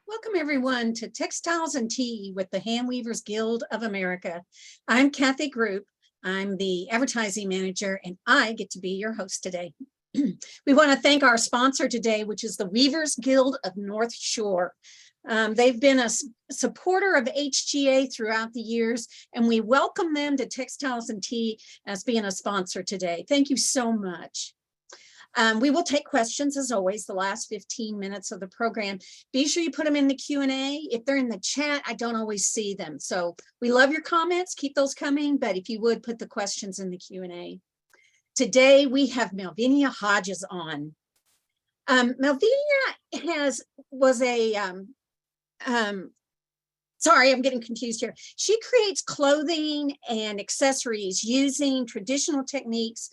Welcome everyone to Textiles and Tea with the Handweavers Guild of America. I'm Kathy Group. I'm the advertising manager and I get to be your host today. We want to thank our sponsor today, which is the Weavers Guild of North Shore. They've been a supporter of HGA throughout the years, and we welcome them to Textiles and Tea as being a sponsor today. Thank you so much. We will take questions as always, the last 15 minutes of the program. Be sure you put them in the Q&A. If they're in the chat, I don't always see them. So we love your comments, keep those coming, but if you would put the questions in the Q&A. Today we have Melvenea Hodges on. Melvenea sorry, I'm getting confused here. She creates clothing and accessories using traditional techniques,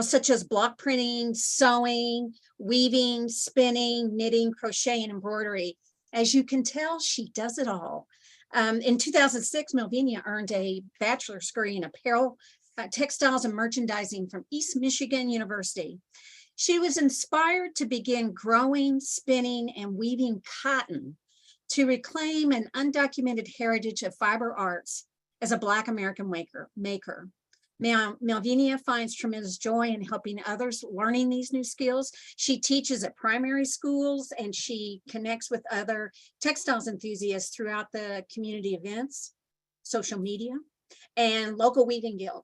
such as block printing, sewing, weaving, spinning, knitting, crochet, and embroidery. As you can tell, she does it all. In 2006, Melvenea earned a bachelor's degree in apparel, textiles, and merchandising from East Michigan University. She was inspired to begin growing, spinning, and weaving cotton to reclaim an undocumented heritage of fiber arts as a Black American maker. Melvenea finds tremendous joy in helping others learning these new skills. She teaches at primary schools and she connects with other textiles enthusiasts throughout the community events, social media, and local weaving guild.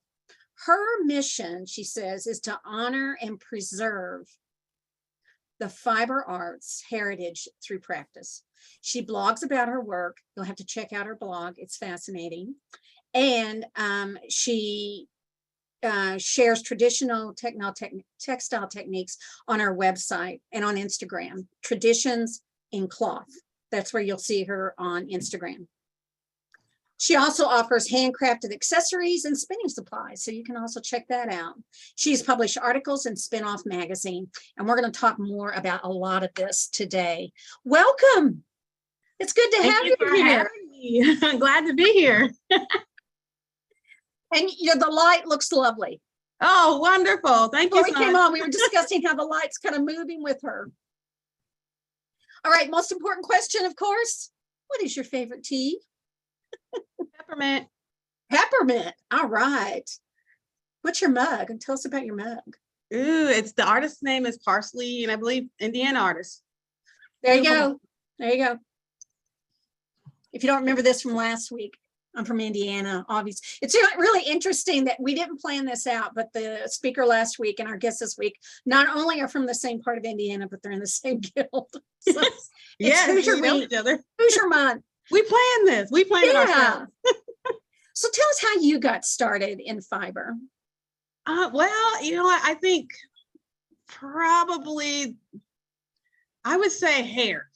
Her mission, she says, is to honor and preserve the fiber arts heritage through practice. She blogs about her work. You'll have to check out her blog. It's fascinating. And she shares traditional textile techniques on our website and on Instagram, Traditions in Cloth. That's where you'll see her on Instagram. She also offers handcrafted accessories and spinning supplies, so you can also check that out. She's published articles in Spin-Off magazine, and we're going to talk more about a lot of this today. Welcome. It's good to have you here. I'm glad to be here. And the light looks lovely. Oh, wonderful. Thank you. Before we came on, we were discussing how the light's kind of moving with her. All right, most important question, of course. What is your favorite tea? Peppermint. Peppermint. All right. What's your mug? And tell us about your mug. Ooh, the artist's name is Parsley, and I believe Indiana artist. There you go. There you go. If you don't remember this from last week, I'm from Indiana, obviously. It's really interesting that we didn't plan this out, but the speaker last week and our guest this week not only are from the same part of Indiana, but they're in the same guild. So yeah, we know each other. Hoosier Month. We planned this. We planned it ourselves. So tell us how you got started in fiber. Well, I think probably I would say hair.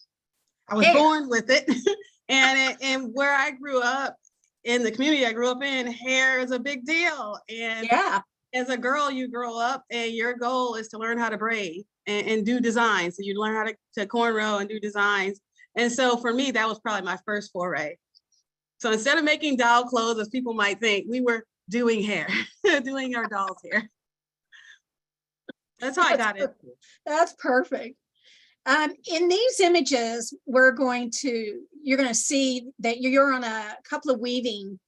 I was born with it, and where I grew up. In the community I grew up in, hair is a big deal. And as a girl, you grow up and your goal is to learn how to braid and do designs. So you learn how to cornrow and do designs. And so for me, that was probably my first foray. So instead of making doll clothes, as people might think, we were doing hair, doing our doll's hair. That's how I got it. That's perfect. In these images, you're going to see that you're on a couple of weaving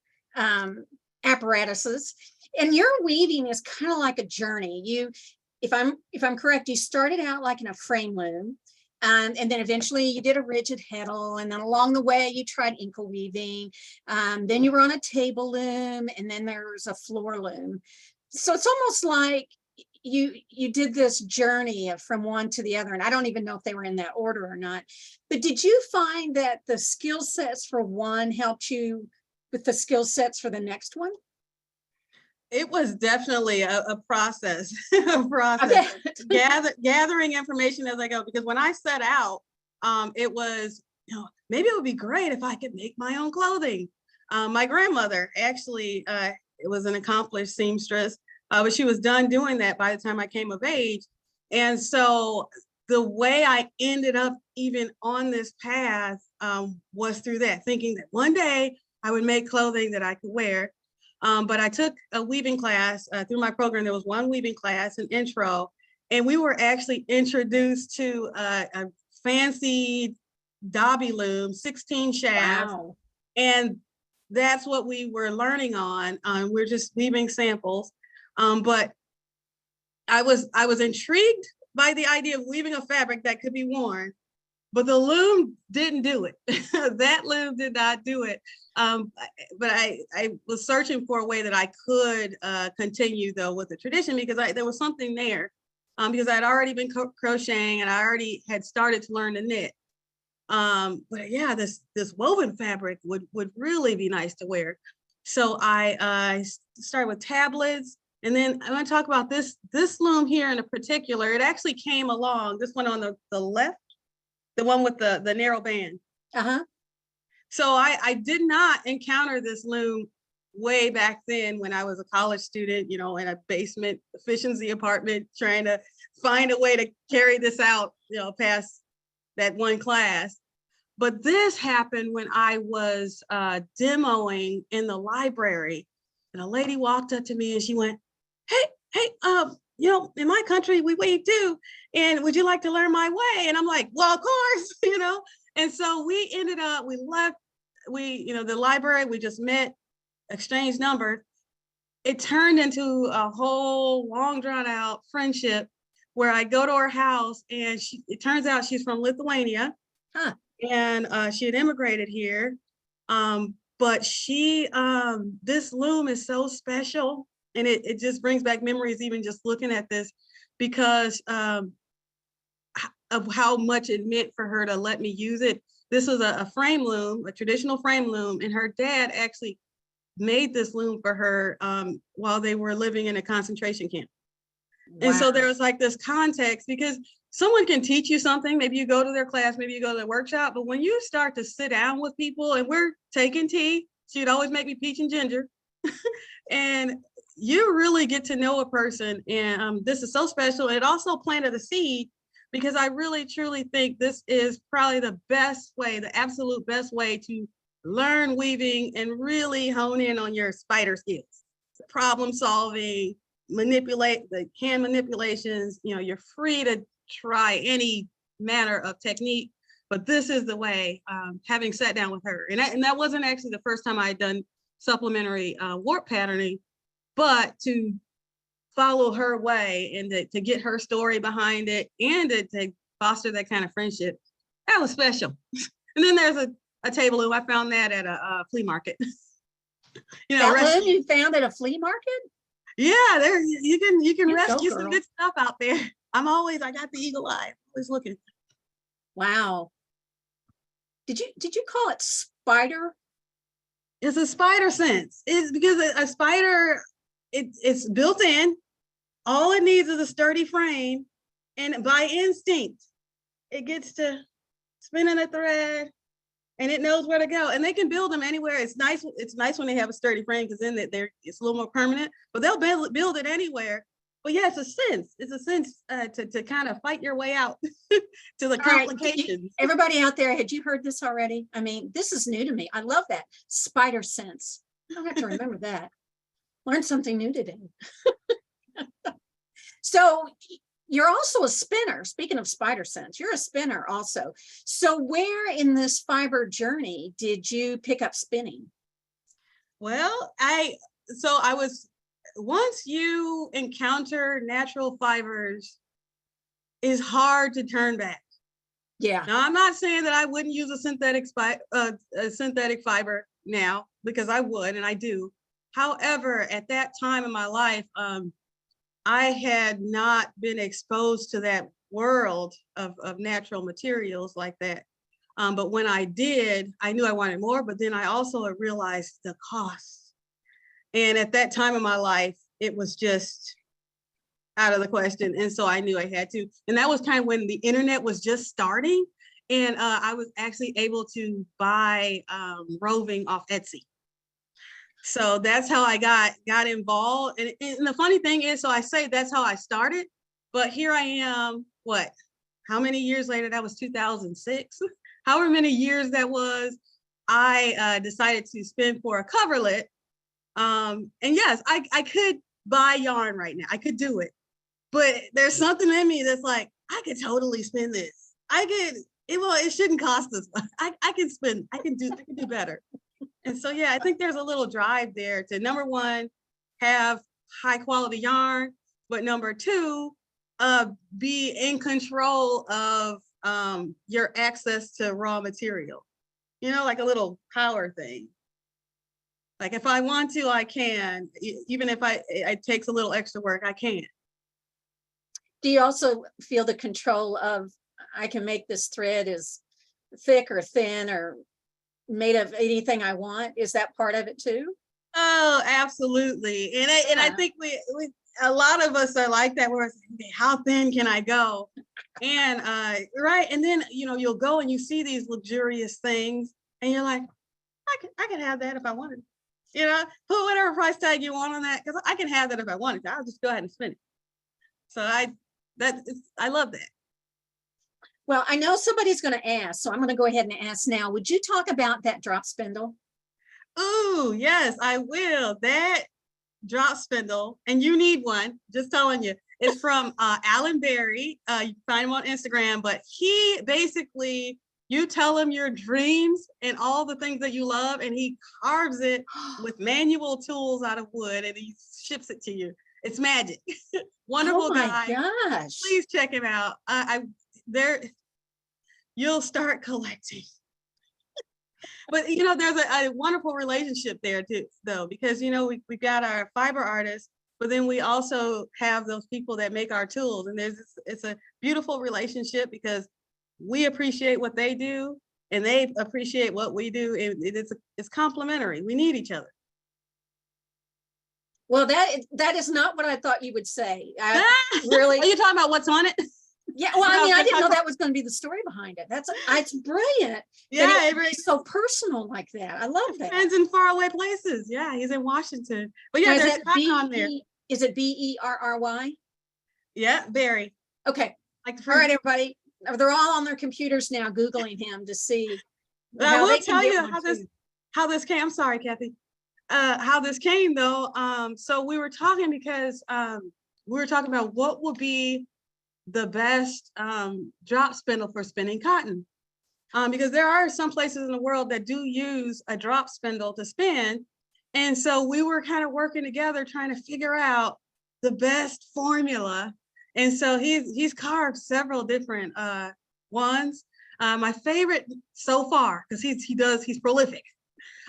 apparatuses, and your weaving is kind of like a journey. If I'm correct, you started out like in a frame loom, and then eventually you did a rigid heddle, and then along the way you tried inkle weaving. Then you were on a table loom, and then there's a floor loom. So it's almost like you did this journey from one to the other, and I don't even know if they were in that order or not, but did you find that the skill sets for one helped you with the skill sets for the next one? It was definitely a process, Okay. Gathering information as I go, because when I set out, it was, maybe it would be great if I could make my own clothing. My grandmother actually was an accomplished seamstress. But she was done doing that by the time I came of age. And so the way I ended up even on this path was through that, thinking that one day I would make clothing that I could wear. But I took a weaving class through my program. There was one weaving class, an intro, and we were actually introduced to a fancy Dobby loom, 16 shafts. Wow. And that's what we were learning on. We're just weaving samples. But I was intrigued by the idea of weaving a fabric that could be worn, but the loom didn't do it. That loom did not do it. But I was searching for a way that I could continue though with the tradition, because there was something there, because I'd already been crocheting and I already had started to learn to knit. But yeah, this woven fabric would really be nice to wear. So I started with tablets, and then I'm going to talk about this loom here in particular. It actually came along, this one on the left, the one with the narrow band. Uh-huh. So I did not encounter this loom way back then when I was a college student, in a basement efficiency apartment, trying to find a way to carry this out, past that one class. But this happened when I was demoing in the library, and a lady walked up to me and she went, hey, in my country, we weave too. And would you like to learn my way? And I'm like, well, of course, And so we left, the library, we just met, exchanged numbers. It turned into a whole long drawn out friendship where I go to her house, and it turns out she's from Lithuania. Huh. And she had immigrated here. But this loom is so special, and it just brings back memories even just looking at this, because of how much it meant for her to let me use it. This was a frame loom, a traditional frame loom, and her dad actually made this loom for her while they were living in a concentration camp. Wow. And so there was like this context, because someone can teach you something, maybe you go to their class, maybe you go to their workshop, but when you start to sit down with people, and we're taking tea, she'd always make me peach and ginger, and you really get to know a person. And this is so special. It also planted a seed, because I really truly think this is probably the best way, the absolute best way to learn weaving and really hone in on your spider skills, problem solving, manipulate the hand manipulations. You're free to try any manner of technique, but this is the way, having sat down with her. And that wasn't actually the first time I had done supplementary warp patterning, but to follow her way and to get her story behind it, and to foster that kind of friendship, that was special. And then there's a table loom. I found that at a flea market. That loom you found at a flea market? Yeah, there you can rescue some good stuff out there. I got the eagle eye, always looking. Wow. Did you call it spider? It's a spider sense. It's because a spider, it's built in. All it needs is a sturdy frame, and by instinct, it gets to spinning a thread, and it knows where to go. And they can build them anywhere. It's nice. It's nice when they have a sturdy frame, because then it's a little more permanent. But they'll build it anywhere. But yeah, it's a sense. It's a sense to kind of fight your way out to the complications. Right. Everybody out there, had you heard this already? I mean, this is new to me. I love that. Spider sense. I'll have to remember that. Learned something new today. So you're also a spinner. Speaking of spider sense, you're a spinner also. So where in this fiber journey did you pick up spinning? Well, once you encounter natural fibers, it's hard to turn back. Yeah. Now, I'm not saying that I wouldn't use a synthetic fiber now, because I would, and I do. However, at that time in my life, I had not been exposed to that world of natural materials like that. But when I did, I knew I wanted more, but then I also realized the cost. And at that time in my life, it was just out of the question. And so I knew I had to. And that was kind of when the internet was just starting. And I was actually able to buy roving off Etsy. So that's how I got involved. And the funny thing is, so I say that's how I started, but here I am, how many years later? That was 2006. However many years that was, I decided to spin for a coverlet. And yes, I could buy yarn right now. I could do it. But there's something in me that's like, I could totally spin this. it shouldn't cost us. I can do better. And so, yeah, I think there's a little drive there to, number one, have high quality yarn, but number two, be in control of your access to raw material, like a little power thing. Like if I want to, I can, even if it takes a little extra work, I can. Do you also feel the control of, I can make this thread as thick or thin or made of anything I want? Is that part of it too? Oh, absolutely. And I think we a lot of us are like that, where it's, okay, how thin can I go? And right. And then, you'll go and you see these luxurious things and you're like, I can have that if I wanted. Put whatever price tag you want on that, because I can have that if I wanted to. I'll just go ahead and spend it. So I love that. Well, I know somebody's going to ask, so I'm going to go ahead and ask now. Would you talk about that drop spindle? Oh, yes, I will. That drop spindle, and you need one, just telling you. It's from Alan Berry. You can find him on Instagram, but he basically, you tell him your dreams and all the things that you love, and he carves it with manual tools out of wood, and he ships it to you. It's magic. Wonderful guy. Oh my gosh. Please check him out. You'll start collecting. But there's a wonderful relationship there too, though, because we've got our fiber artists, but then we also have those people that make our tools, and it's a beautiful relationship because we appreciate what they do and they appreciate what we do. It's complementary. We need each other. Well, that is not what I thought you would say. Really. Are you talking about what's on it? Yeah, well, I mean, I didn't know that was going to be the story behind it. It's brilliant. Yeah, it's so personal like that. I love that. Friends in faraway places. Yeah, he's in Washington. But yeah, there's cotton on there. Is it Berry? Yeah, Berry. Okay. All right, everybody. They're all on their computers now, Googling him to see. I will tell you how this came. I'm sorry, Kathy. How this came though. So we were talking because we were talking about what would be the best drop spindle for spinning cotton, because there are some places in the world that do use a drop spindle to spin, and so we were kind of working together trying to figure out the best formula. And so he's carved several different ones. My favorite so far, because he's prolific,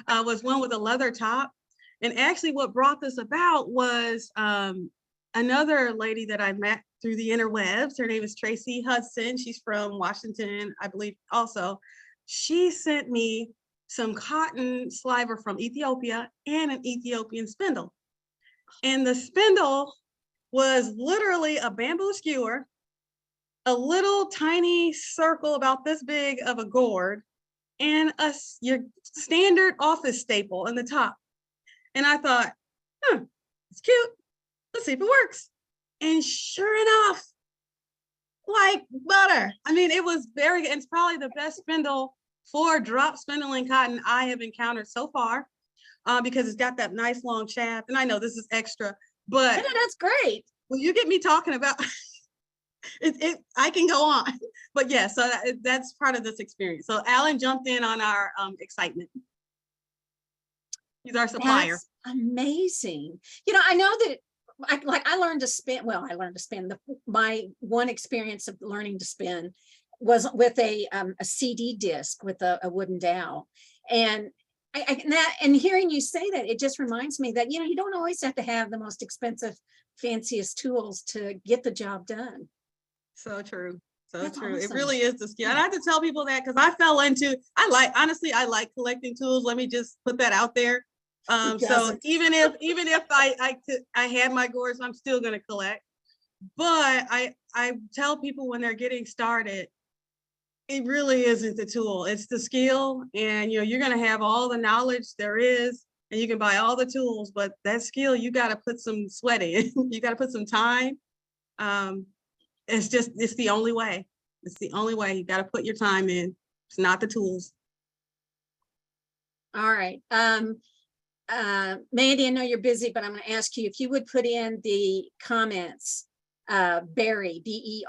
was one with a leather top. And actually what brought this about was another lady that I met through the interwebs. Her name is Tracy Hudson. She's from Washington, I believe also. She sent me some cotton sliver from Ethiopia and an Ethiopian spindle. And the spindle was literally a bamboo skewer, a little tiny circle about this big of a gourd, and your standard office staple in the top. And I thought, it's cute. Let's see if it works. And sure enough, like butter. I mean, it was very good. It's probably the best spindle for drop spindling cotton I have encountered so far, because it's got that nice long shaft. And I know this is extra, but that's great. Well, you get me talking about I can go on. But yeah, so that's part of this experience. So Alan jumped in on our excitement. He's our supplier. That's amazing. I know that I learned to spin. Well, I learned to spin. My one experience of learning to spin was with a CD disc with a wooden dowel. And and hearing you say that, it just reminds me that, you don't always have to have the most expensive, fanciest tools to get the job done. So true. So That's true. awesome. It really is the skill. And I have to tell people that because I fell into, I like collecting tools. Let me just put that out there. So even if I had my gourds, I'm still going to collect. But I tell people when they're getting started, it really isn't the tool, it's the skill. And you're going to have all the knowledge there is, and you can buy all the tools, but that skill, you got to put some sweat in. You got to put some time. It's the only way. It's the only way. You got to put your time in. It's not the tools. All right. Mandy, I know you're busy, but I'm going to ask you if you would put in the comments, Berry, Berry,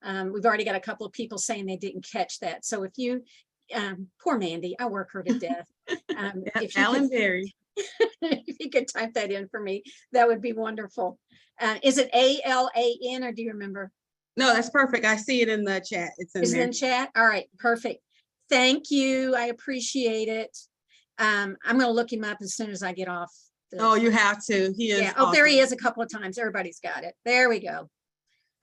We've already got a couple of people saying they didn't catch that. So if you, poor Mandy, I work her to death. If you Alan could, Berry. if you could type that in for me, that would be wonderful. Is it ALAN or do you remember? No, that's perfect. I see it in the chat. It's in Is it there. in chat? All right, perfect. Thank you. I appreciate it. I'm going to look him up as soon as I get off. Oh, you have to. He is. Yeah. Oh, there he awesome. is a couple of times. Everybody's got it. There we go.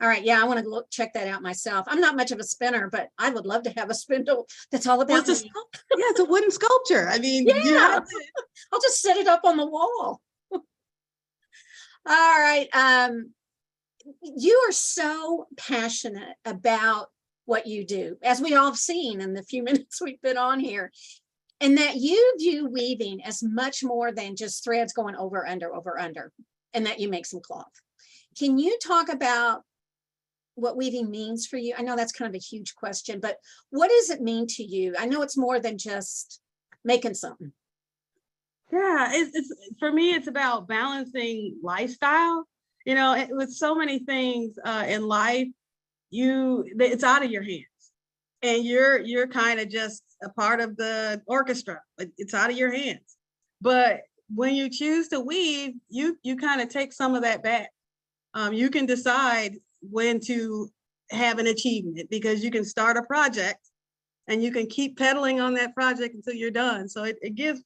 All right. Yeah, I want to look, check that out myself. I'm not much of a spinner, but I would love to have a spindle that's all Well, about it's me. yeah, it's a wooden sculpture. I mean, you Yeah. have to. I'll just set it up on the wall. All right. You are so passionate about what you do, as we all have seen in the few minutes we've been on here, and that you view weaving as much more than just threads going over, under, and that you make some cloth. Can you talk about what weaving means for you? I know that's kind of a huge question, but what does it mean to you? I know it's more than just making something. Yeah, it's for me, it's about balancing lifestyle. You know, with so many things in life, it's out of your hands, and you're kind of just a part of the orchestra. It's out of your hands. But when you choose to weave, you kind of take some of that back. You can decide when to have an achievement, because you can start a project and you can keep pedaling on that project until you're done. So it gives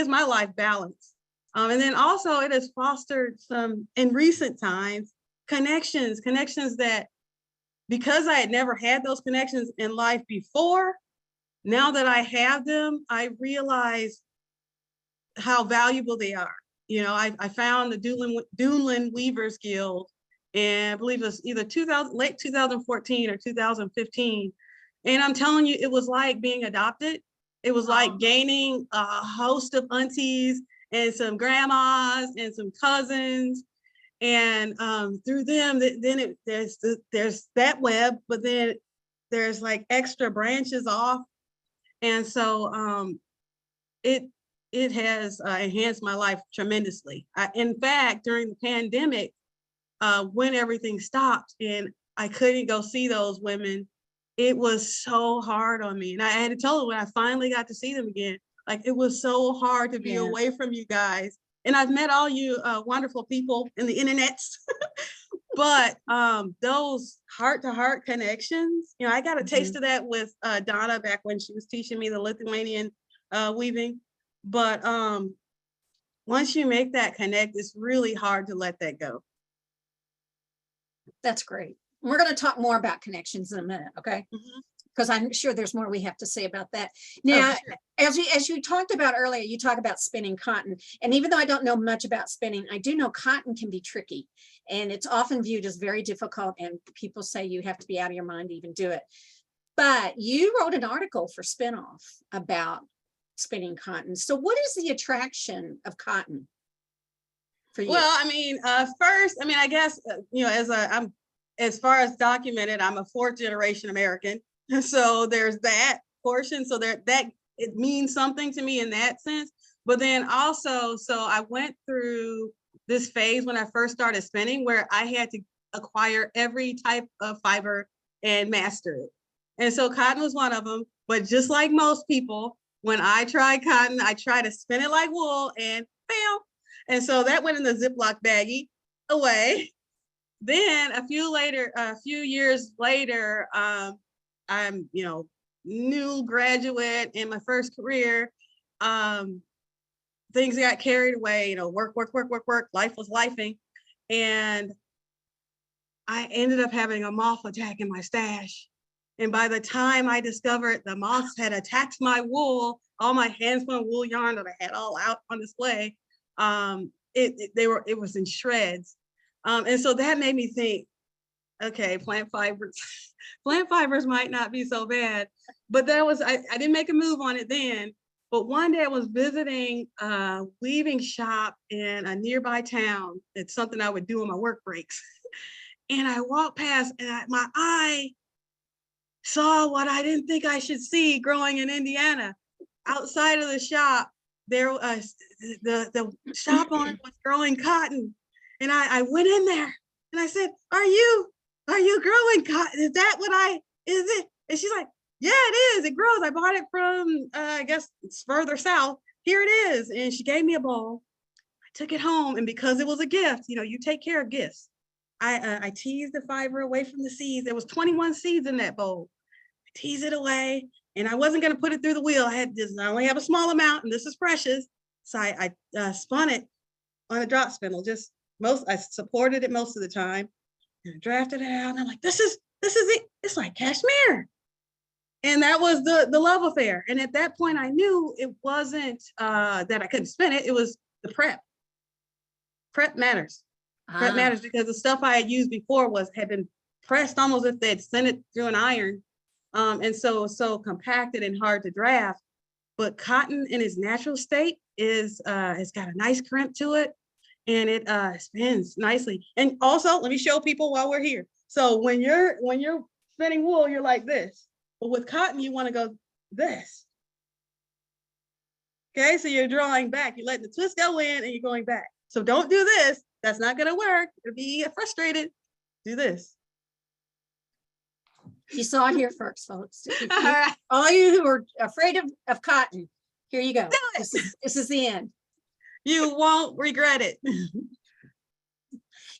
my life balance. And then also it has fostered some, in recent times, connections that, because I had never had those connections in life before, now that I have them, I realize how valuable they are. You know, I found the Duneland Weavers Guild, and I believe it was either late 2014 or 2015. And I'm telling you, it was like being adopted. It was like gaining a host of aunties and some grandmas and some cousins. And through them, then there's that web, but then there's like extra branches off. And so it has enhanced my life tremendously. In fact, during the pandemic, when everything stopped and I couldn't go see those women, it was so hard on me. And I had to tell them when I finally got to see them again, like, it was so hard to be away from you guys. And I've met all you wonderful people in the internets, but those heart-to-heart connections, you know, I got a taste of that with Donna back when she was teaching me the Lithuanian weaving. But once you make that connect, it's really hard to let that go. That's great. We're going to talk more about connections in a minute, okay? Because I'm sure there's more we have to say about that. Now, as you talked about earlier, you talk about spinning cotton. And even though I don't know much about spinning, I do know cotton can be tricky. And it's often viewed as very difficult. And people say you have to be out of your mind to even do it. But you wrote an article for Spinoff about spinning cotton. So what is the attraction of cotton for you? Well, I mean, first, I mean, I guess, you know, as far as documented, I'm a 4th generation American. So there's that portion. So that it means something to me in that sense. But then also, so I went through this phase when I first started spinning where I had to acquire every type of fiber and master it. And so cotton was one of them. But just like most people, when I tried cotton, I tried to spin it like wool and fail. And so that went in the Ziploc baggie away. Then a few years later, I'm, you know, new graduate in my first career. Things got carried away, you know, work. Life was lifing. And I ended up having a moth attack in my stash. And by the time I discovered the moths had attacked my wool, all my hand-spun wool yarn that I had all out on display, it was in shreds. And so that made me think, okay, plant fibers might not be so bad. But I didn't make a move on it then. But one day I was visiting a weaving shop in a nearby town. It's something I would do on my work breaks. And I walked past and my eye saw what I didn't think I should see growing in Indiana. Outside of the shop, there was the shop owner was growing cotton. And I went in there and I said, are you are you growing cotton? Is that is it? And she's like, yeah, it is. It grows. I bought it from, I guess it's further south. Here it is. And she gave me a bowl. I took it home. And because it was a gift, you take care of gifts. I teased the fiber away from the seeds. There was 21 seeds in that bowl. I teased it away. And I wasn't going to put it through the wheel. I only have a small amount, and this is precious. So I spun it on a drop spindle. I supported it most of the time. And I drafted it out. And I'm like, this is it. It's like cashmere. And that was the love affair. And at that point, I knew it wasn't that I couldn't spin it. It was the prep. Prep matters. Prep matters because the stuff I had used before had been pressed almost as if they'd sent it through an iron. And so it was so compacted and hard to draft. But cotton in its natural state it's got a nice crimp to it, and it spins nicely. And also, let me show people while we're here. So when you're spinning wool, you're like this. But with cotton, you want to go this. Okay, so you're drawing back. You're letting the twist go in and you're going back. So don't do this. That's not going to work. You'll be frustrated. Do this. You saw it here first, folks. All you who are afraid of cotton, here you go. This is the end. You won't regret it.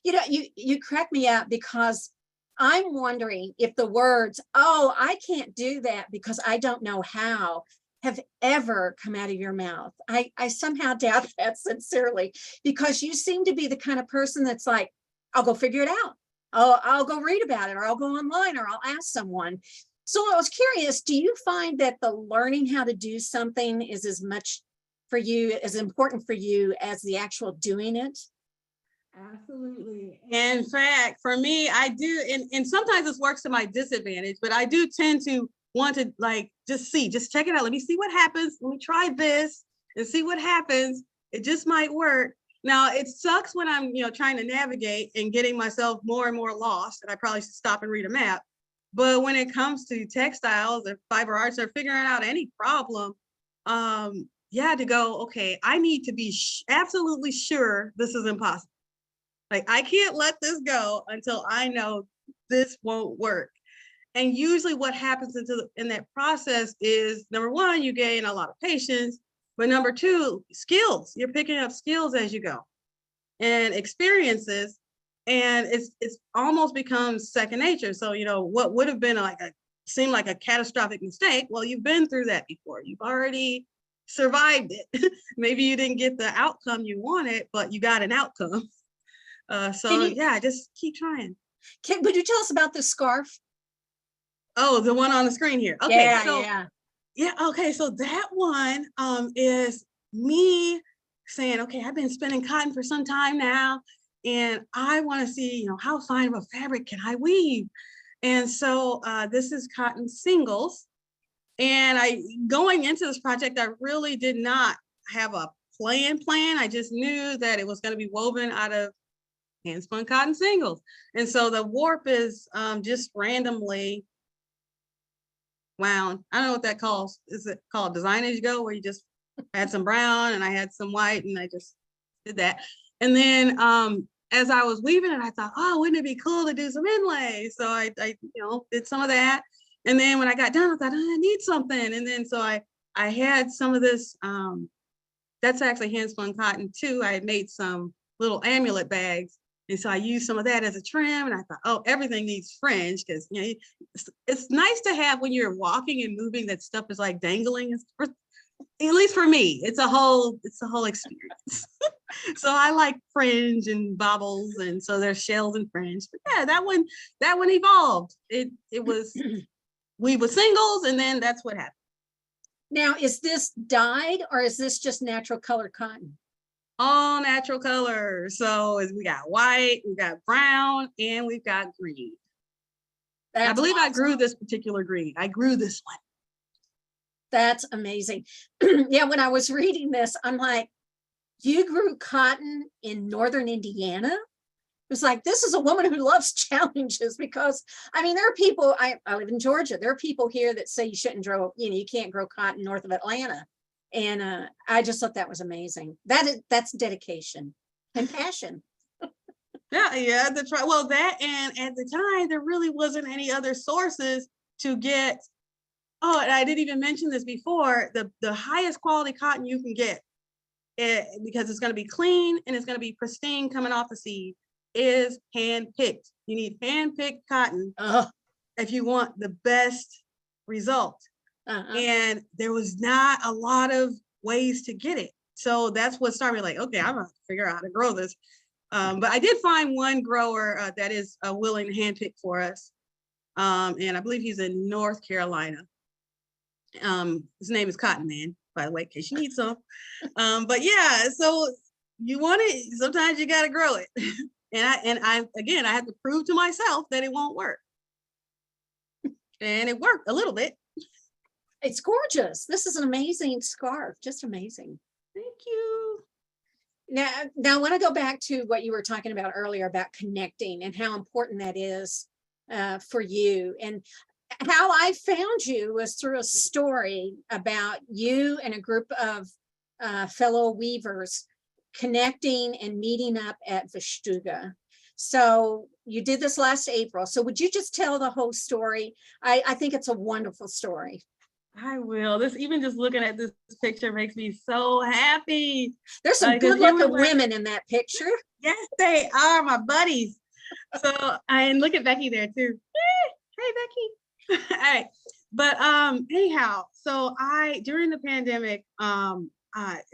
You crack me up because I'm wondering if the words, oh, I can't do that because I don't know how, have ever come out of your mouth. I somehow doubt that sincerely, because you seem to be the kind of person that's like, I'll go figure it out. I'll go read about it, or I'll go online, or I'll ask someone. So I was curious, do you find that the learning how to do something is as much for you, as important for you as the actual doing it? Absolutely. In fact, for me, I do, and sometimes this works to my disadvantage, but I do tend to want to just check it out. Let me see what happens. Let me try this and see what happens. It just might work. Now, it sucks when I'm, trying to navigate and getting myself more and more lost, and I probably should stop and read a map. But when it comes to textiles or fiber arts or figuring out any problem, to go, okay, I need to be absolutely sure this is impossible. I can't let this go until I know this won't work. And usually what happens in that process is, number one, you gain a lot of patience, but number two, skills. You're picking up skills as you go and experiences, and it's almost becomes second nature. So, what would have been seemed like a catastrophic mistake, well, you've been through that before. You've already survived it. Maybe you didn't get the outcome you wanted, but you got an outcome. Just keep trying. Would you tell us about the scarf? Oh, the one on the screen here. Okay, yeah. Okay, so that one is me saying, okay, I've been spinning cotton for some time now, and I want to see, how fine of a fabric can I weave? And so this is cotton singles. And going into this project, I really did not have a plan. I just knew that it was going to be woven out of hand spun cotton singles. And so the warp is just randomly wound. I don't know what that calls. Is it called design as you go, where you just had some brown and I had some white and I just did that. And then as I was weaving it, I thought, oh, wouldn't it be cool to do some inlay? So I did some of that. And then when I got done, I thought, I need something. And then so I had some of this, that's actually hand spun cotton too. I had made some little amulet bags. And so I used some of that as a trim, and I thought, oh, everything needs fringe, because it's nice to have when you're walking and moving that stuff is like dangling. At least for me, it's a whole experience. So I like fringe and bobbles, and so there's shells and fringe. But yeah, that one evolved. It was we were singles, and then that's what happened. Now, is this dyed or is this just natural colored cotton? All natural colors. So we got white, we got brown, and we've got green. I believe awesome. I grew this particular green. I grew this one. That's amazing. Yeah, when I was reading this, I'm like, you grew cotton in northern Indiana? It was like, this is a woman who loves challenges, because there are people, I live in Georgia. There are people here that say you shouldn't grow, you can't grow cotton north of Atlanta. And I just thought that was amazing. That's dedication and passion. Yeah, the try. Well, that, and at the time there really wasn't any other sources to get. Oh, and I didn't even mention this before. The highest quality cotton you can get, because it's going to be clean and it's going to be pristine coming off the seed, is hand picked. You need hand picked cotton if you want the best result. And there was not a lot of ways to get it. So that's what started me like, okay, I'm gonna figure out how to grow this. But I did find one grower that is willing to hand pick for us. And I believe he's in North Carolina. His name is Cotton Man, by the way, in case you need some. But yeah, so you want it, sometimes you got to grow it. and I again, I have to prove to myself that it won't work. And it worked a little bit. It's gorgeous. This is an amazing scarf, just amazing. Thank you. Now I want to go back to what you were talking about earlier about connecting and how important that is for you. And how I found you was through a story about you and a group of fellow weavers connecting and meeting up at Vashtuga. So you did this last April. So would you just tell the whole story? I think it's a wonderful story. I will. This, even just looking at this picture makes me so happy. There's some good looking women in that picture. Yes, they are my buddies. So, and look at Becky there too. Hey, Becky. All right. But anyhow, so during the pandemic,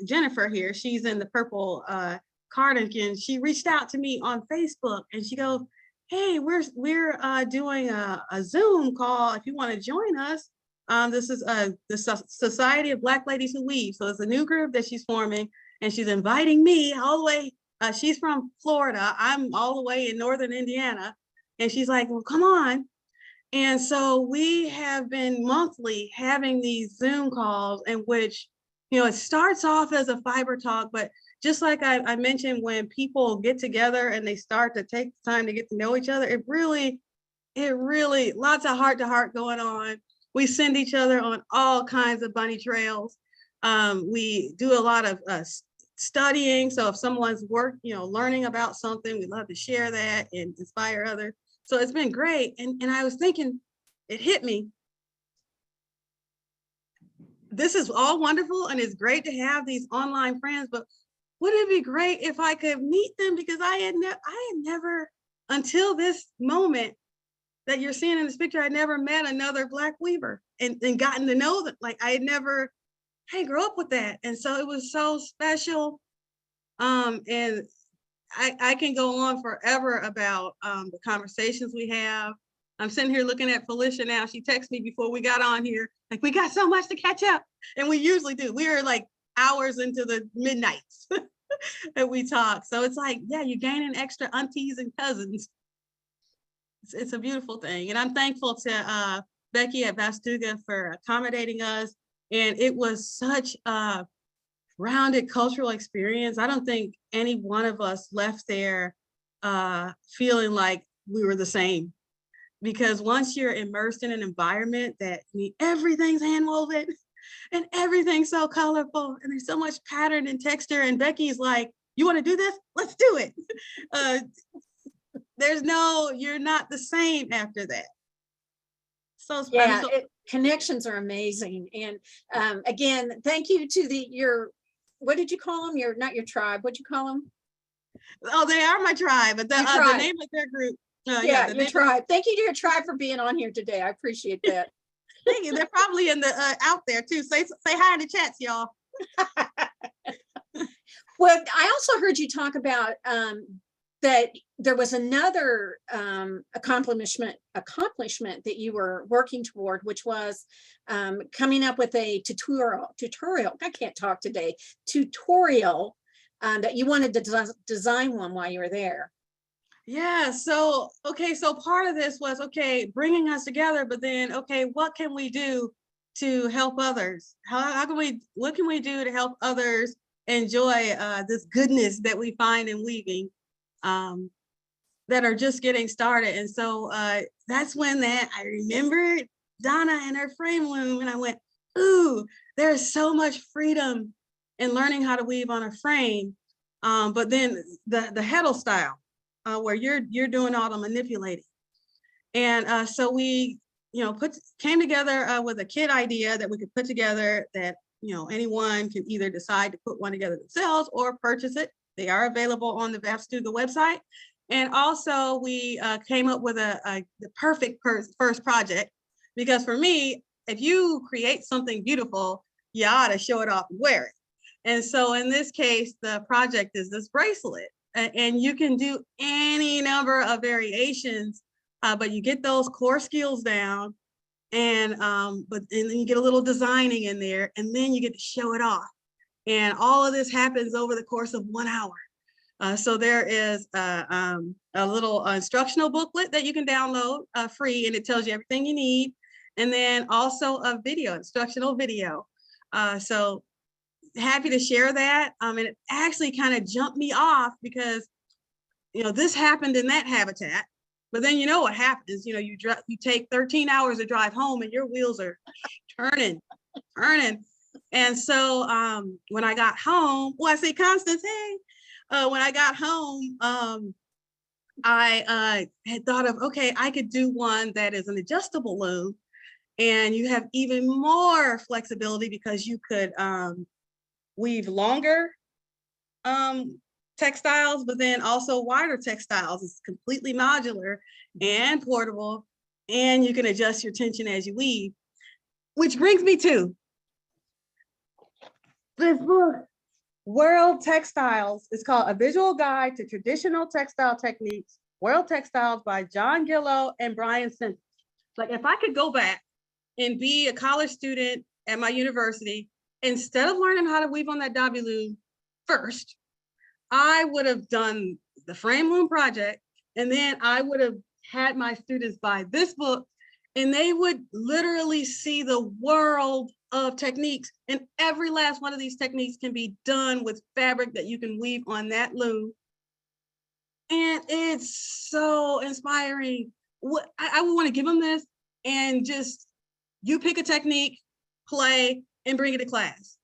Jennifer here, she's in the purple cardigan. She reached out to me on Facebook and she goes, hey, we're doing a Zoom call if you want to join us. This is the Society of Black Ladies Who Weave. So it's a new group that she's forming and she's inviting me all the way. She's from Florida. I'm all the way in Northern Indiana. And she's like, well, come on. And so we have been monthly having these Zoom calls in which, you know, it starts off as a fiber talk, but just like I mentioned, when people get together and they start to take the time to get to know each other, it really, lots of heart to heart going on. We send each other on all kinds of bunny trails. We do a lot of studying. So if someone's learning about something, we love to share that and inspire others. So it's been great. And I was thinking, it hit me. This is all wonderful and it's great to have these online friends, but wouldn't it be great if I could meet them? Because I had never, until this moment that you're seeing in this picture, I never met another Black weaver and gotten to know them. Like I didn't grow up with that. And so it was so special. And I can go on forever about the conversations we have. I'm sitting here looking at Felicia now. She texted me before we got on here, like, we got so much to catch up. And we usually do. We are like hours into the midnights that we talk. So it's like, yeah, you're gaining extra aunties and cousins. It's a beautiful thing. And I'm thankful to Becky at Vashtuga for accommodating us. And it was such a rounded cultural experience. I don't think any one of us left there feeling like we were the same. Because once you're immersed in an environment that everything's handwoven and everything's so colorful and there's so much pattern and texture, and Becky's like, you want to do this? Let's do it. You're not the same after that. So yeah, connections are amazing. And again, thank you to what did you call them? Not your tribe. What'd you call them? Oh, they are my tribe, but the name of their group. Yeah, your tribe. Thank you to your tribe for being on here today. I appreciate that. Thank you. They're probably in the out there too. Say hi in the chats, y'all. Well, I also heard you talk about that there was another accomplishment that you were working toward, which was coming up with a tutorial. I can't talk today. Tutorial that you wanted to design one while you were there. Yeah. So part of this was, bringing us together, but then, what can we do to help others? What can we do to help others enjoy this goodness that we find in weaving that are just getting started? And so that's when I remembered Donna and her frame loom, and I went, ooh, there's so much freedom in learning how to weave on a frame. But then the heddle style, where you're doing all the manipulating. And so we, came together with a kit idea that we could put together that, anyone can either decide to put one together themselves or purchase it. They are available on the Vap's Studio website. And also we came up with the perfect first project, because for me, if you create something beautiful, you ought to show it off and wear it. And so in this case, the project is this bracelet, and you can do any number of variations, but you get those core skills down, and then you get a little designing in there, and then you get to show it off. And all of this happens over the course of 1 hour. So there is a little instructional booklet that you can download free, and it tells you everything you need. And then also a video, instructional video. So happy to share that. And it actually kind of jumped me off because, this happened in that habitat. But then you know what happens, you take 13 hours to drive home and your wheels are turning. And so when I got home, I say, Constance, hey, when I got home, I had thought of, okay, I could do one that is an adjustable loom, and you have even more flexibility because you could weave longer textiles, but then also wider textiles. It's completely modular and portable, and you can adjust your tension as you weave, which brings me to this book, World Textiles. It's called A Visual Guide to Traditional Textile Techniques, World Textiles by John Gillow and Brian Simpson. Like, if I could go back and be a college student at my university, instead of learning how to weave on that Dobby loom first, I would have done the frame loom project, and then I would have had my students buy this book, and they would literally see the world of techniques. And every last one of these techniques can be done with fabric that you can weave on that loom. And it's so inspiring. I would want to give them this, and just, you pick a technique, play, and bring it to class.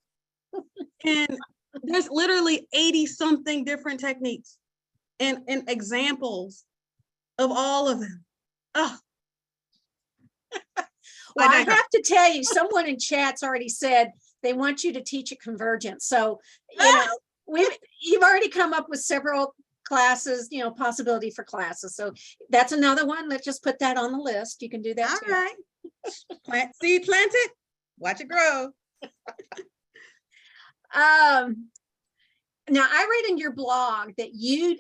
And there's literally 80 something different techniques and examples of all of them. Oh. Well, I have to tell you, someone in chat's already said they want you to teach at Convergence. So, you've already come up with several classes, possibility for classes. So that's another one. Let's just put that on the list. You can do that too. All right. Seed planted, watch it grow. Now, I read in your blog that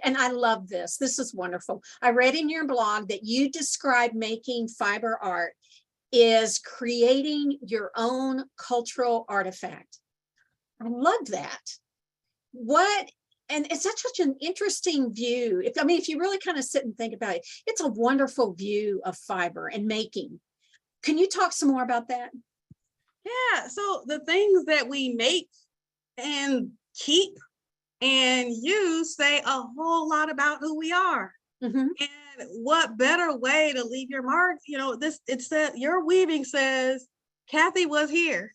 and I love this. This is wonderful. I read in your blog that you describe making fiber art is creating your own cultural artifact. I love that. And it's such an interesting view. If you really kind of sit and think about it, it's a wonderful view of fiber and making. Can you talk some more about that? Yeah, so the things that we make and keep and use say a whole lot about who we are. Mm-hmm. And what better way to leave your mark? It said, your weaving says, Kathy was here,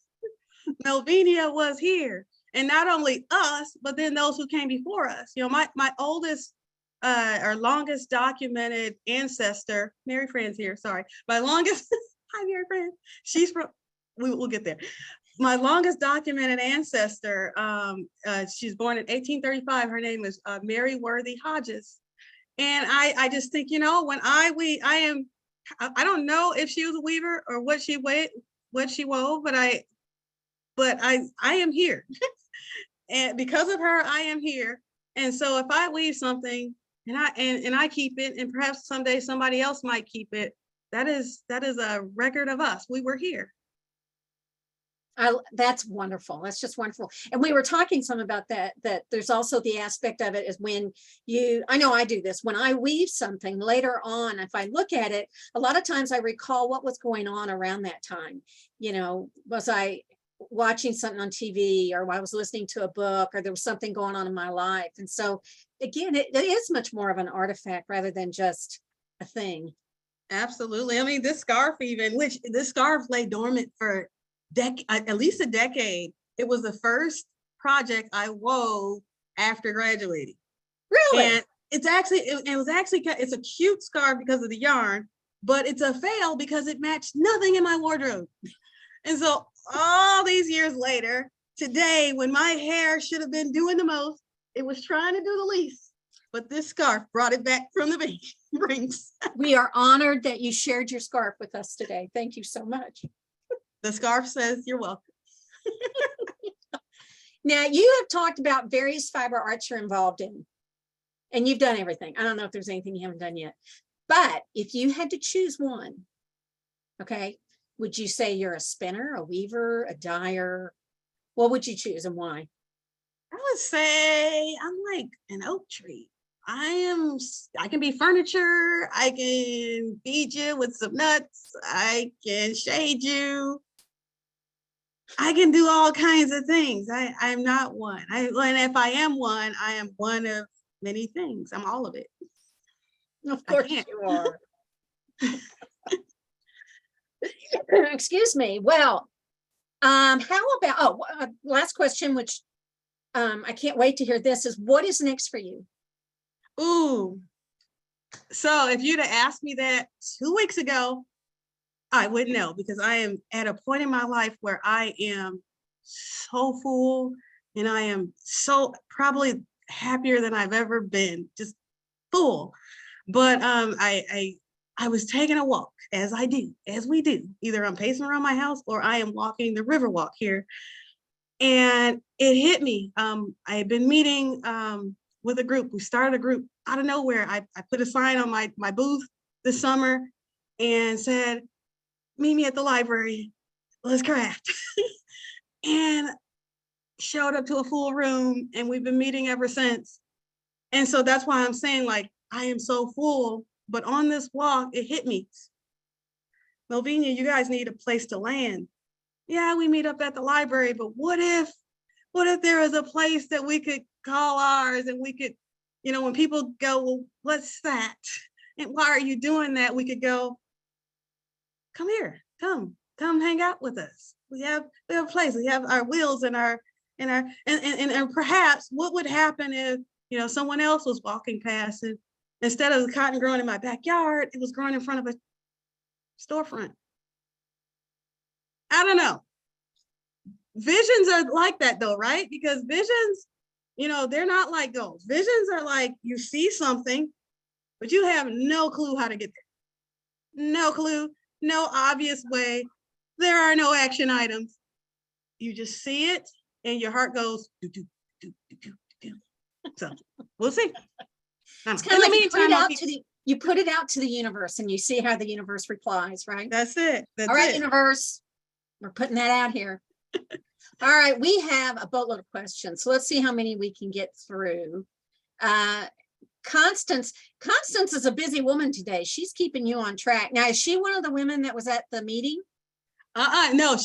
Melvenea was here. And not only us, but then those who came before us. My oldest or longest documented ancestor, Mary Fran's here, sorry. My longest, hi Mary Fran, she's from, we'll get there. My longest documented ancestor, she's born in 1835. Her name is Mary Worthy Hodges. And I just think, when I don't know if she was a weaver or what she wove, but I am here. And because of her, I am here. And so if I weave something and I keep it, and perhaps someday somebody else might keep it, that is a record of us. We were here. That's wonderful. That's just wonderful. And we were talking some about that there's also the aspect of it is when I know I do this, when I weave something later on, if I look at it, a lot of times I recall what was going on around that time. Was I watching something on TV, or I was listening to a book, or there was something going on in my life. And so again, it is much more of an artifact rather than just a thing. Absolutely. I mean, this scarf this scarf lay dormant for at least a decade. It was the first project I wove after graduating. Really? And it's a cute scarf because of the yarn, but it's a fail because it matched nothing in my wardrobe. And so all these years later, today, when my hair should have been doing the most, it was trying to do the least, but this scarf brought it back from the rings. We are honored that you shared your scarf with us today. Thank you so much. The scarf says you're welcome. Now, you have talked about various fiber arts you're involved in, and you've done everything. I don't know if there's anything you haven't done yet, but if you had to choose one, okay, would you say you're a spinner, a weaver, a dyer? What would you choose and why? I would say I'm like an oak tree. I can be furniture. I can feed you with some nuts. I can shade you. I can do all kinds of things. I'm not one. And if I am one, I am one of many things. I'm all of it. Of course you are. Excuse me. Well, how about, last question, which I can't wait to hear this, is what is next for you? Ooh. So if you'd have asked me that 2 weeks ago, I wouldn't know, because I am at a point in my life where I am so full and I am so probably happier than I've ever been, just full. But I was taking a walk, as we do. Either I'm pacing around my house or I am walking the river walk here. And it hit me. I had been meeting with a group. We started a group out of nowhere. I put a sign on my booth this summer and said, meet me at the library, let's craft. And showed up to a full room, and we've been meeting ever since. And so that's why I'm saying, like, I am so full, but on this walk, it hit me. Melvenea, you guys need a place to land. Yeah, we meet up at the library, but what if there is a place that we could call ours, and we could, when people go, well, what's that? And why are you doing that? We could go, come here, come hang out with us. We have a place. We have our wheels and perhaps what would happen if, someone else was walking past, and instead of the cotton growing in my backyard, it was growing in front of a storefront. I don't know. Visions are like that though, right? Because visions, they're not like goals. Visions are like you see something, but you have no clue how to get there. No clue, no obvious way. There are no action items. You just see it and your heart goes, do, do, do, do, do, do. So we'll see. It's kind of like you put it out to the universe and you see how the universe replies, right? That's it. All right, universe, we're putting that out here. All right, we have a boatload of questions, so let's see how many we can get through. Constance is a busy woman today. She's keeping you on track. Now, is she one of the women that was at the meeting? No,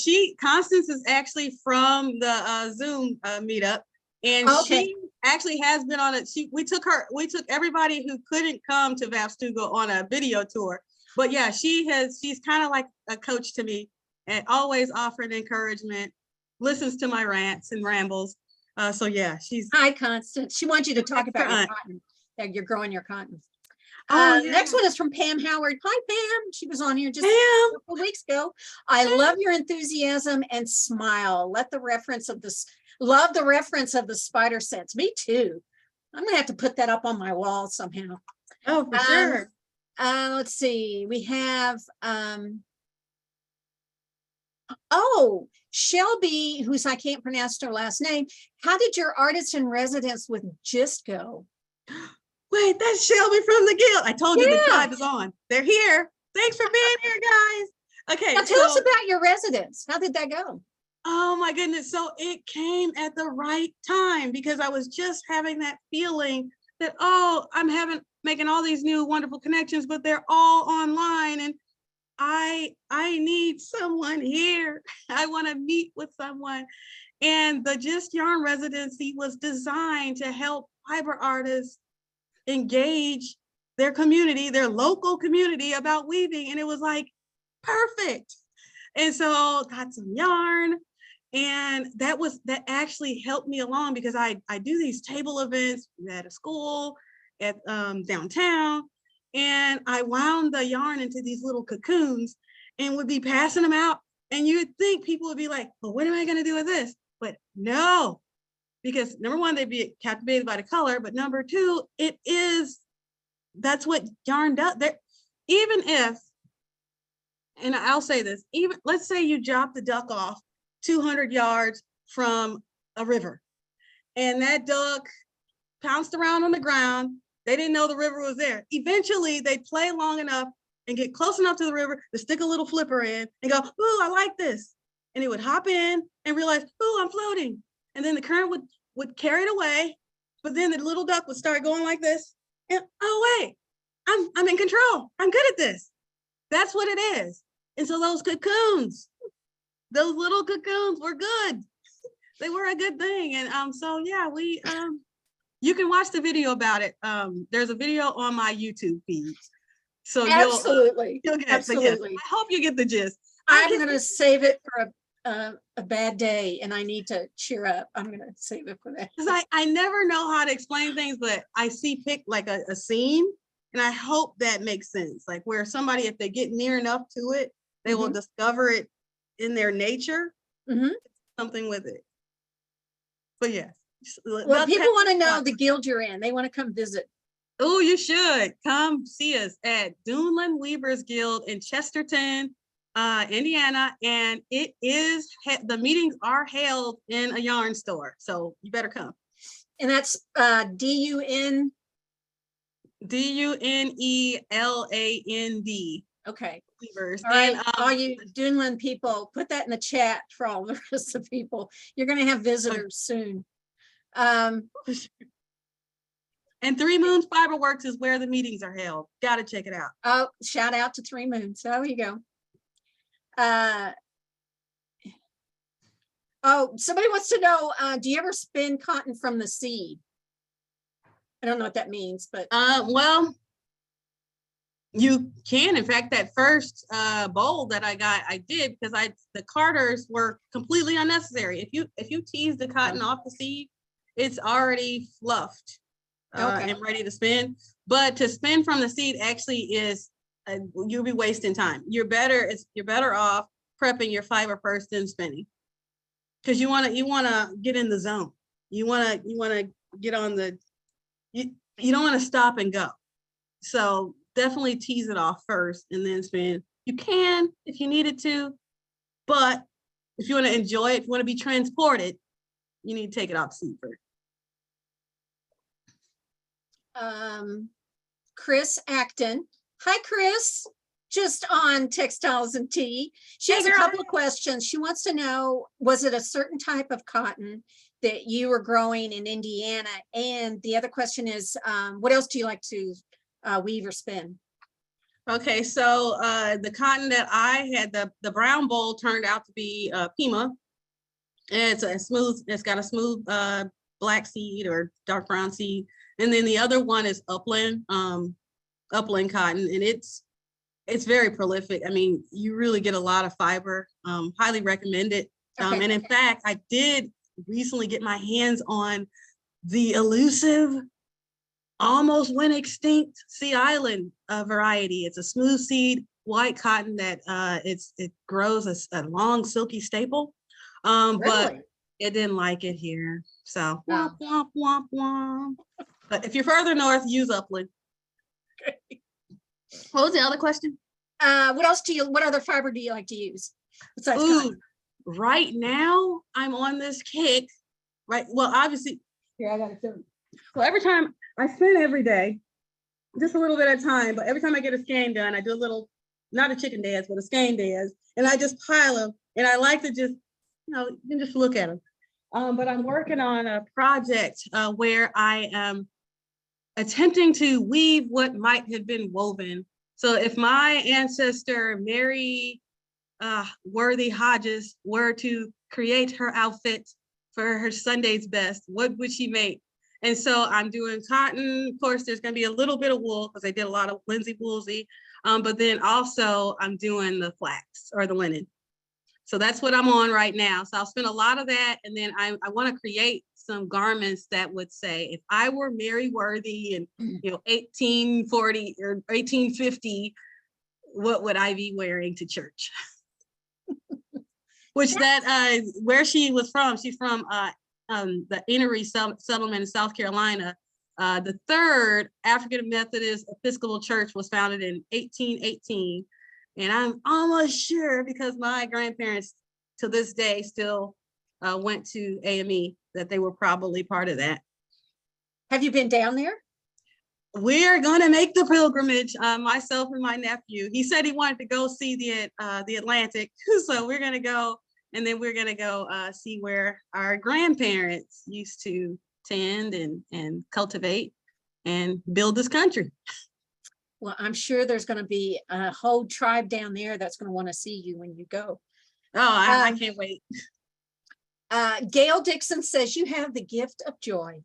Constance is actually from the Zoom meetup, and she actually has been on it. We took everybody who couldn't come to Vapstugo on a video tour. But yeah, she's kind of like a coach to me, and always offering encouragement, listens to my rants and rambles. So yeah, hi, Constance. She wants you to talk about your cotton. That you're growing your cotton. Yeah. Next one is from Pam Howard. Hi, Pam. She was on here just a couple weeks ago. I love your enthusiasm and smile. Love the reference of the spider sense. Me too. I'm gonna have to put that up on my wall somehow. Oh, for sure. Let's see. We have Shelby, who's I can't pronounce her last name. How did your artist in residence with Gist go? Wait, that's Shelby from the Guild. I told you the tribe is on. They're here. Thanks for being here, guys. Okay. Now tell us about your residence. How did that go? Oh my goodness. So it came at the right time, because I was just having that feeling that, I'm making all these new wonderful connections, but they're all online. And I need someone here. I want to meet with someone. And the Just Yarn residency was designed to help fiber artists engage their community, their local community, about weaving. And it was like perfect. And so got some yarn, and that actually helped me along, because I do these table events at a school, at downtown, and I wound the yarn into these little cocoons and would be passing them out. And you'd think people would be like, well, what am I going to do with this? But no, because number one, they'd be captivated by the color, but number two, that's what yarn does. Even if, and I'll say this, even let's say you drop the duck off 200 yards from a river, and that duck pounced around on the ground. They didn't know the river was there. Eventually, they'd play long enough and get close enough to the river to stick a little flipper in and go, ooh, I like this. And it would hop in and realize, ooh, I'm floating. And then the current would carry it away, but then the little duck would start going like this. And oh, wait, I'm in control. I'm good at this. That's what it is. And so those little cocoons were good. They were a good thing. And so yeah, you can watch the video about it. There's a video on my YouTube feed. So absolutely, you'll get absolutely. the gist. I hope you get the gist. I'm going to save it for a bad day, and I need to cheer up. I'm going to save it for that. Because I never know how to explain things, but I see like a scene, and I hope that makes sense. Like where somebody, if they get near enough to it, they will discover it in their nature, something with it. But yes. Well, people want to know the guild you're in. They want to come visit. Oh, you should come see us at Duneland Weavers Guild in Chesterton, Indiana, and the meetings are held in a yarn store, so you better come. And that's DUNELAND. Okay. Weavers. All right, all you Duneland people, put that in the chat for all the rest of the people. You're going to have visitors soon. And Three Moons Fiber Works is where the meetings are held. Got to check it out. Oh, shout out to Three Moons. There you go. Oh, somebody wants to know, do you ever spin cotton from the seed? I don't know what that means, but well, you can. In fact, that first bowl that I got, I did because the carders were completely unnecessary. If you tease the cotton off the seed, it's already fluffed and ready to spin. But to spin from the seed actually is you'll be wasting time. You're better off prepping your fiber first, then spinning, because you want to get in the zone. You want to get on the. You don't want to stop and go. So definitely tease it off first and then spin. You can if you needed to, but if you want to enjoy it, if you want to be transported, you need to take it off seed first. Chris Acton. Hi, Chris. Just on Textiles and Tea. She has a couple of questions. She wants to know, was it a certain type of cotton that you were growing in Indiana? And the other question is, what else do you like to weave or spin? Okay, so the cotton that I had, the brown bowl turned out to be Pima. It's got a smooth black seed or dark brown seed. And then the other one is upland cotton, and it's very prolific. I mean, you really get a lot of fiber. Highly recommend it. And in fact, I did recently get my hands on the elusive, almost went extinct Sea Island variety. It's a smooth seed white cotton that it grows a long silky staple. Really? But it didn't like it here. So womp, womp, womp, womp. But if you're further north, use upland. Okay. What was the other question? What other fiber do you like to use besides cotton? Right now I'm on this kick, right? Well, obviously, here, I gotta show you. So every time I spin every day, just a little bit at a time, but every time I get a skein done, I do a little, not a chicken dance, but a skein dance, and I just pile them, and I like to just, you can just look at them. But I'm working on a project where I am attempting to weave what might have been woven. So if my ancestor, Mary Worthy Hodges, were to create her outfit for her Sunday's best, what would she make? And so I'm doing cotton. Of course, there's going to be a little bit of wool because I did a lot of linsey woolsey. But then also I'm doing the flax or the linen. So that's what I'm on right now. So I'll spend a lot of that. And then I want to create some garments that would say, if I were Mary Worthy in 1840 or 1850, what would I be wearing to church? Which where she was from, she's from the Innery settlement in South Carolina. The third African Methodist Episcopal Church was founded in 1818. And I'm almost sure, because my grandparents to this day still went to AME, that they were probably part of that. Have you been down there? We're gonna make the pilgrimage, myself and my nephew. He said he wanted to go see the Atlantic, so we're gonna go, and then we're gonna go see where our grandparents used to tend and cultivate and build this country. Well, I'm sure there's going to be a whole tribe down there that's going to want to see you when you go. Oh, I can't wait. Gail Dixon says you have the gift of joy.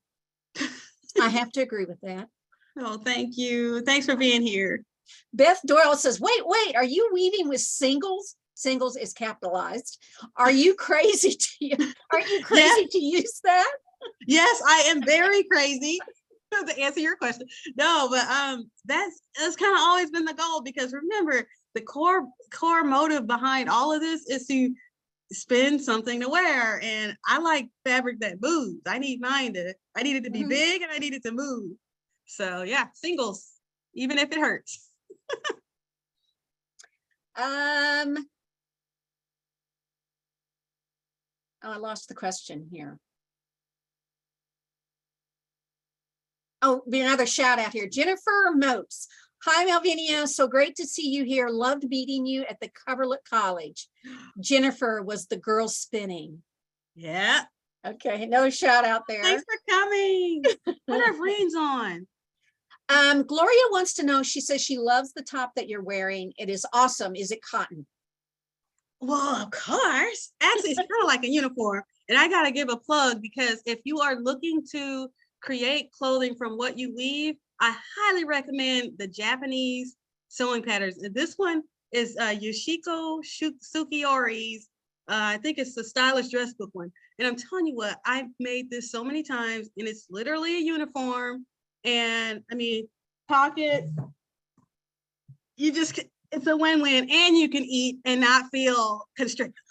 I have to agree with that. Oh, thank you. Thanks for being here. Beth Doyle says, wait, are you weaving with singles? Singles is capitalized. Are you crazy to use that? Yes, I am very crazy. To answer your question, no, but that's kind of always been the goal, because remember, the core motive behind all of this is to spin something to wear, and I like fabric that moves. I need it to be big, and I need it to move. So yeah, singles, even if it hurts. Oh, I lost the question here. Oh, be another shout out here. Jennifer Motes. Hi, Melvenea. So great to see you here. Loved meeting you at the Coverlet College. Jennifer was the girl spinning. Yeah. Okay, another shout out there. Thanks for coming. Put our brains on. Gloria wants to know, she says she loves the top that you're wearing. It is awesome. Is it cotton? Well, of course. Actually, it's kind of like a uniform. And I got to give a plug, because if you are looking to create clothing from what you weave, I highly recommend the Japanese sewing patterns. And this one is Yoshiko Sukiori's. I think it's the stylish dress book one. And I'm telling you what, I've made this so many times, and it's literally a uniform. And I mean, pocket, it's a win-win, and you can eat and not feel constricted.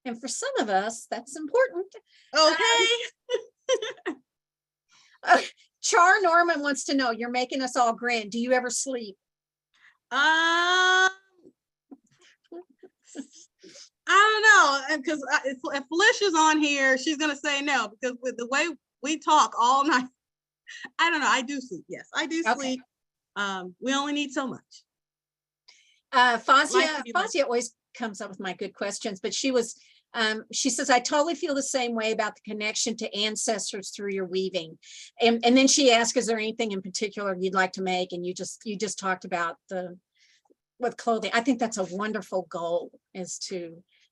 And for some of us, that's important. Okay. Char Norman wants to know, you're making us all grin. Do you ever sleep? I don't know, because if Felicia's on here, she's gonna say no, because with the way we talk all night, I don't know. I do sleep. Yes, I do sleep. We only need so much. Fazia always comes up with my good questions, but she says, I totally feel the same way about the connection to ancestors through your weaving. And then she asked, is there anything in particular you'd like to make? And you just talked about with clothing. I think that's a wonderful goal,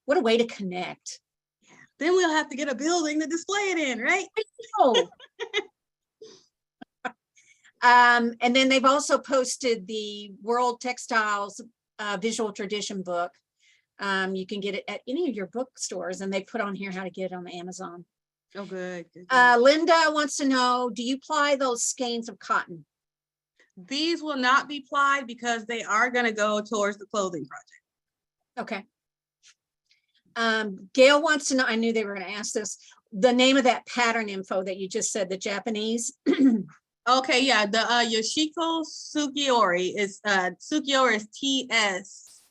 what a way to connect. Yeah. Then we'll have to get a building to display it in, right? And then they've also posted the World Textiles Visual Tradition book. You can get it at any of your bookstores, and they put on here how to get it on Amazon. Oh, good. Linda wants to know, do you ply those skeins of cotton? These will not be plied, because they are going to go towards the clothing project. Okay. Gail wants to know, I knew they were going to ask this, the name of that pattern info that you just said, the Japanese. Okay, yeah, the Yoshiko Sukiori is Sukiori is TS.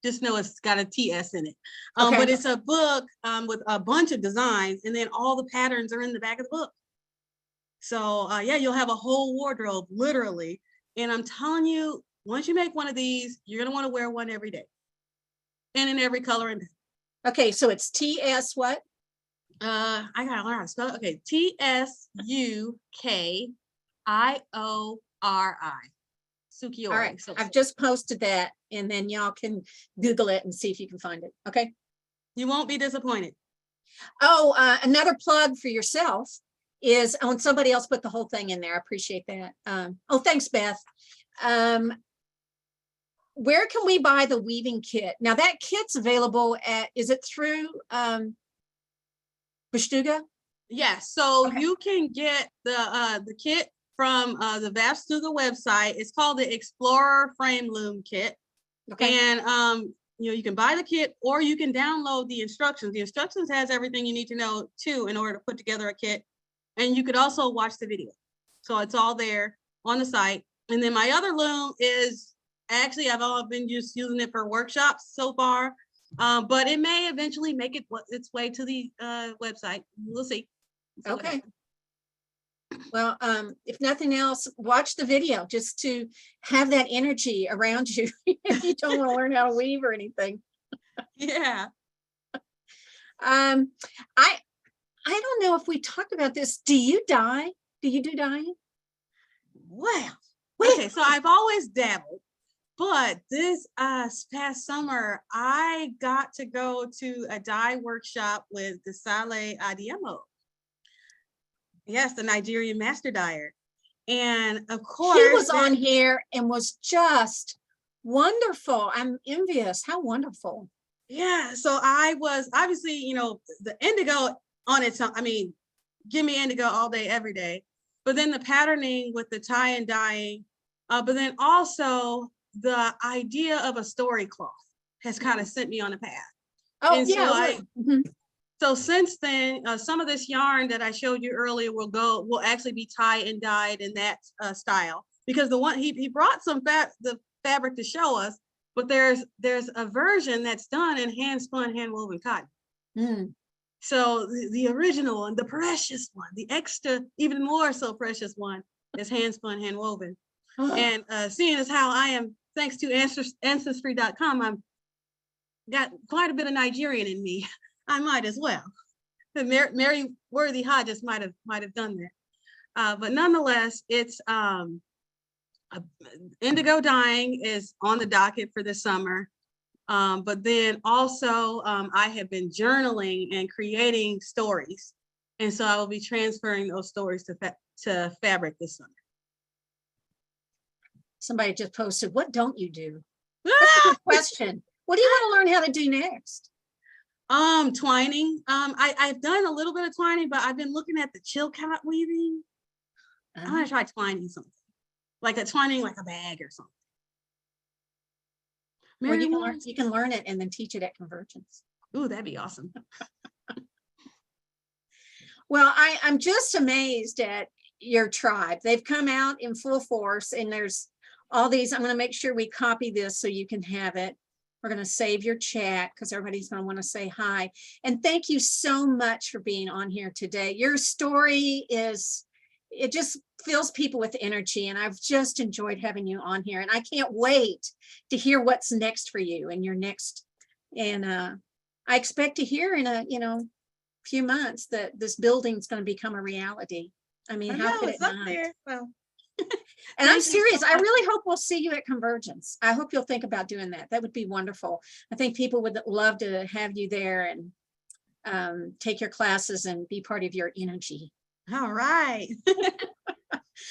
Just know it's got a TS in it. Okay. But it's a book with a bunch of designs, and then all the patterns are in the back of the book. So yeah, you'll have a whole wardrobe, literally. And I'm telling you, once you make one of these, you're gonna want to wear one every day, and in every color and. Okay, so it's TS what? I gotta learn how to spell it. Okay, TSUKIORI. Sukiori. All right, so I've just posted that, and then y'all can Google it and see if you can find it. Okay. You won't be disappointed. Oh, another plug for yourself is, when somebody else put the whole thing in there. I appreciate that. Oh, thanks, Beth. Where can we buy the weaving kit? Now that kit's available at, is it through Bushtuga? Yes, so Okay. you can get the kit from the Vapstuga website. It's called the Explorer Frame Loom Kit. Okay. And you can buy the kit or you can download the instructions. The instructions has everything you need to know too in order to put together a kit. And you could also watch the video. So it's all there on the site. And then my other loom is actually I've been just using it for workshops so far. But it may eventually make its way to the website. We'll see. Okay. Well, if nothing else, watch the video just to have that energy around you. If you don't want to learn how to weave or anything. Yeah. I don't know if we talked about this. Do you dye? Do you do dyeing? Well, okay, so I've always dabbled, but this past summer, I got to go to a dye workshop with Desale Adiemo. Yes, the Nigerian master dyer. And of course, he was on here and was just wonderful. I'm envious. How wonderful. Yeah, so I was obviously, the indigo on its own. I mean, give me indigo all day, every day. But then the patterning with the tie and dyeing, but then also the idea of a story cloth has kind of sent me on a path. Oh, and yeah. So since then, some of this yarn that I showed you earlier will actually be tie and dyed in that style, because the one he brought the fabric to show us, but there's a version that's done in hand spun, hand woven cotton. Mm. So the original and the precious one, the extra, even more so precious one, is hand spun, hand woven. And seeing as how I am, thanks to ancestry.com, I've got quite a bit of Nigerian in me. I might as well. Mary Worthy Hodges might have done that. But nonetheless, it's indigo dyeing is on the docket for this summer. But then also I have been journaling and creating stories. And so I will be transferring those stories to fabric this summer. Somebody just posted, what don't you do? That's a good question. What do you want to learn how to do next? Twining. I've done a little bit of twining, but I've been looking at the chilcot weaving. I'm gonna try twining something, like a bag or something. Well, you can learn it and then teach it at Convergence. Ooh, that'd be awesome. Well, I'm just amazed at your tribe. They've come out in full force, and there's all these. I'm going to make sure we copy this so you can have it. We're going to save your chat because everybody's going to want to say hi. And thank you so much for being on here today. Your story it just fills people with energy, and I've just enjoyed having you on here, and I can't wait to hear what's next for you and your next. And I expect to hear in a few months that this building's going to become a reality. I mean, how could it not? There. Well, and I'm serious. I really hope we'll see you at Convergence. I hope you'll think about doing that. That would be wonderful. I think people would love to have you there and take your classes and be part of your energy. All right.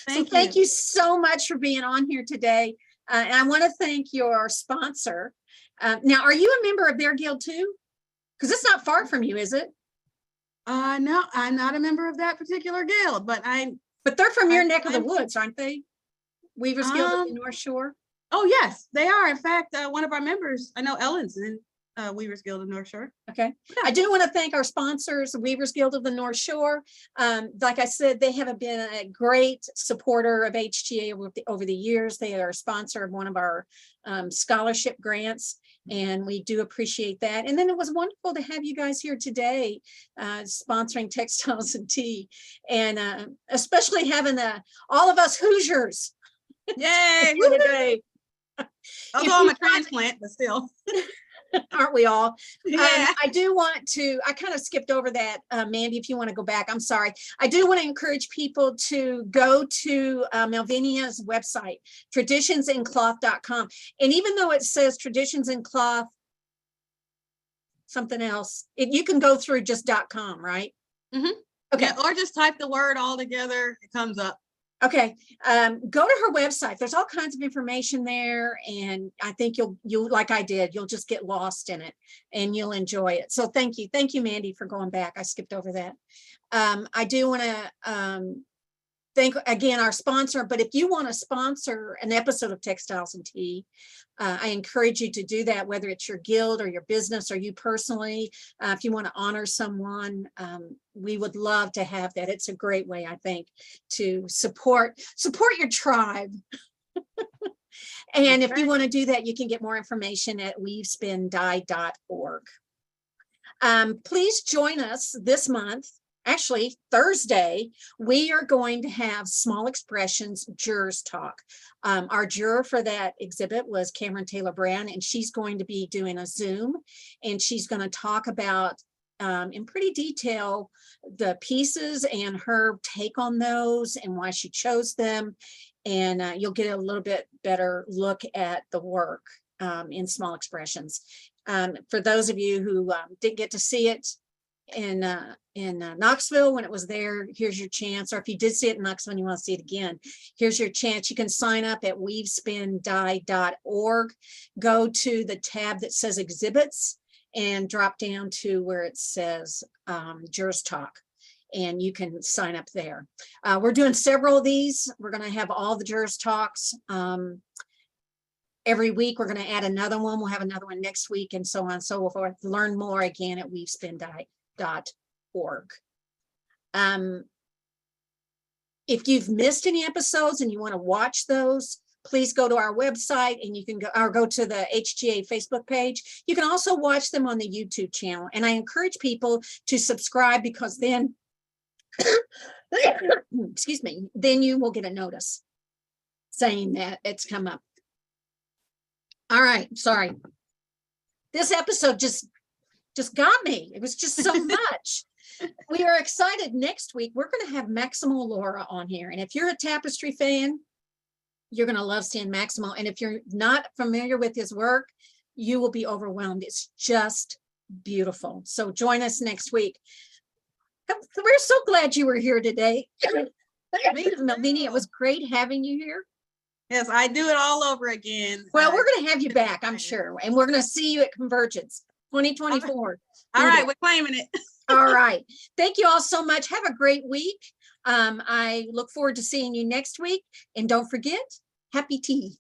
Thank you so much for being on here today. And I want to thank your sponsor. Now, are you a member of their guild too? Because it's not far from you, is it? No, I'm not a member of that particular guild, but they're from your neck of the woods, aren't they? Weavers Guild of the North Shore. Oh yes, they are. In fact, one of our members, I know Ellen's in Weavers Guild of North Shore. Okay. Yeah. I do want to thank our sponsors, Weavers Guild of the North Shore. Like I said, they have been a great supporter of HGA over the years. They are a sponsor of one of our scholarship grants, and we do appreciate that. And then it was wonderful to have you guys here today sponsoring Textiles and Tea, and especially having all of us Hoosiers. Yay! Today. Although I'm a transplant, but still. Aren't we all? Yeah. I do want to, I kind of skipped over that, Mandy, if you want to go back, I'm sorry. I do want to encourage people to go to Melvenea's website, traditionsincloth.com. And even though it says Traditions in Cloth, something else, you can go through just .com, right? Mm-hmm. Okay. Yeah, or just type the word all together, it comes up. Okay, go to her website. There's all kinds of information there, and I think you'll like I did. You'll just get lost in it, and you'll enjoy it. So thank you, Mandy, for going back. I skipped over that. I do want to thank again our sponsor. But if you want to sponsor an episode of Textiles and Tea, I encourage you to do that, whether it's your guild or your business or you personally. If you want to honor someone, we would love to have that. It's a great way, I think, to support your tribe. And if you want to do that, you can get more information at weavespindye.org. Please join us this month. Actually, Thursday, we are going to have Small Expressions Jurors Talk. Our juror for that exhibit was Cameron Taylor Brown, and she's going to be doing a Zoom, and she's going to talk about in pretty detail the pieces and her take on those and why she chose them. And you'll get a little bit better look at the work in Small Expressions. For those of you who didn't get to see it in Knoxville when it was there, here's your chance. Or if you did see it in Knoxville and you want to see it again, here's your chance. You can sign up at weavespindye.org. Go to the tab that says exhibits and drop down to where it says Jurors Talk, and you can sign up there. We're doing several of these. We're going to have all the Jurors Talks every week. We're going to add another one. We'll have another one next week, and so on and so forth. Learn more again at weavespindye.org. If you've missed any episodes and you want to watch those, please go to our website, and you can go to the HGA Facebook page. You can also watch them on the YouTube channel, and I encourage people to subscribe, because then excuse me, then you will get a notice saying that it's come up. All right, sorry. This episode just got me. It was just so much. We are excited. Next week, we're going to have Maximo Laura on here. And if you're a tapestry fan, you're going to love seeing Maximo. And if you're not familiar with his work, you will be overwhelmed. It's just beautiful. So join us next week. We're so glad you were here today. Melvenea, it was great having you here. Yes, I do it all over again. Well, we're going to have you back, I'm sure. And we're going to see you at Convergence 2024. All right, we're claiming it. All right. Thank you all so much. Have a great week. I look forward to seeing you next week. And don't forget, happy tea.